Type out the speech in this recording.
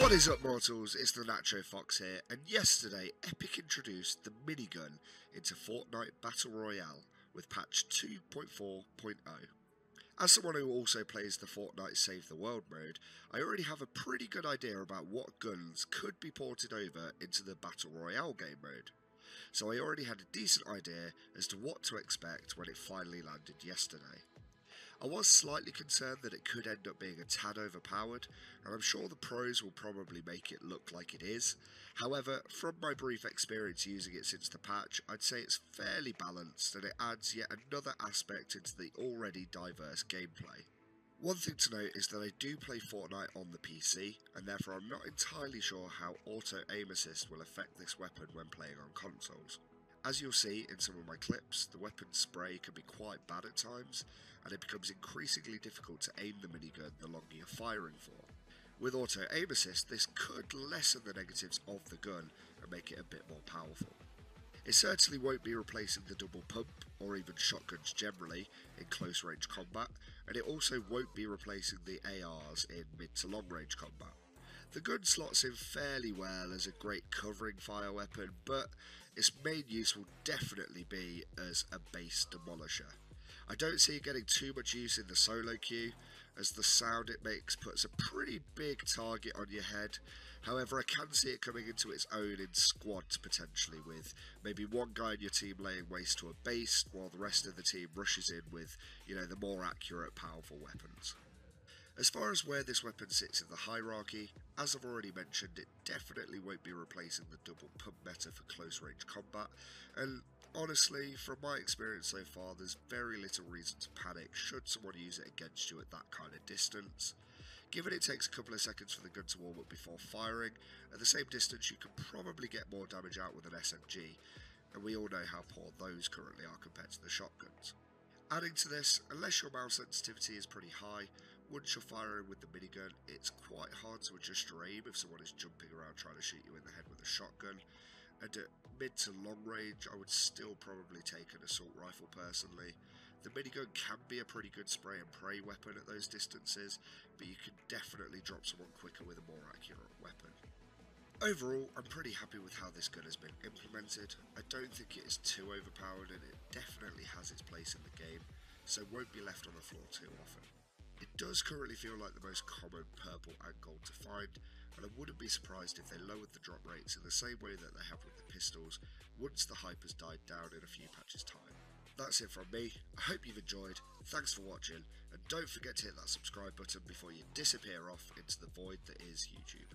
What is up, mortals? It's the Nacho Fox here, and yesterday Epic introduced the Minigun into Fortnite Battle Royale with patch 2.4.0. As someone who also plays the Fortnite Save the World mode, I already have a pretty good idea about what guns could be ported over into the Battle Royale game mode, so I already had a decent idea as to what to expect when it finally landed yesterday. I was slightly concerned that it could end up being a tad overpowered, and I'm sure the pros will probably make it look like it is. However, from my brief experience using it since the patch, I'd say it's fairly balanced and it adds yet another aspect into the already diverse gameplay. One thing to note is that I do play Fortnite on the PC, and therefore I'm not entirely sure how auto aim assist will affect this weapon when playing on consoles. As you'll see in some of my clips, the weapon spray can be quite bad at times, and it becomes increasingly difficult to aim the minigun the longer you're firing for. With auto aim assist, this could lessen the negatives of the gun and make it a bit more powerful. It certainly won't be replacing the double pump, or even shotguns generally, in close range combat, and it also won't be replacing the ARs in mid to long range combat. The gun slots in fairly well as a great covering fire weapon, but its main use will definitely be as a base demolisher. I don't see it getting too much use in the solo queue, as the sound it makes puts a pretty big target on your head. However, I can see it coming into its own in squads potentially, with maybe one guy in your team laying waste to a base while the rest of the team rushes in with, the more accurate, powerful weapons. As far as where this weapon sits in the hierarchy, as I've already mentioned, it definitely won't be replacing the double pump meta for close range combat, and honestly, from my experience so far, there's very little reason to panic should someone use it against you at that kind of distance. Given it takes a couple of seconds for the gun to warm up before firing, at the same distance you can probably get more damage out with an SMG, and we all know how poor those currently are compared to the shotguns. Adding to this, unless your mouse sensitivity is pretty high, once you're firing with the minigun, it's quite hard to adjust your aim if someone is jumping around trying to shoot you in the head with a shotgun, and at mid to long range I would still probably take an assault rifle personally. The minigun can be a pretty good spray and pray weapon at those distances, but you can definitely drop someone quicker with a more accurate weapon. Overall, I'm pretty happy with how this gun has been implemented. I don't think it is too overpowered, and it definitely has its place in the game, so won't be left on the floor too often. It does currently feel like the most common purple and gold to find, and I wouldn't be surprised if they lowered the drop rates in the same way that they have with the pistols once the hype has died down in a few patches time. That's it from me. I hope you've enjoyed, thanks for watching, and don't forget to hit that subscribe button before you disappear off into the void that is YouTube.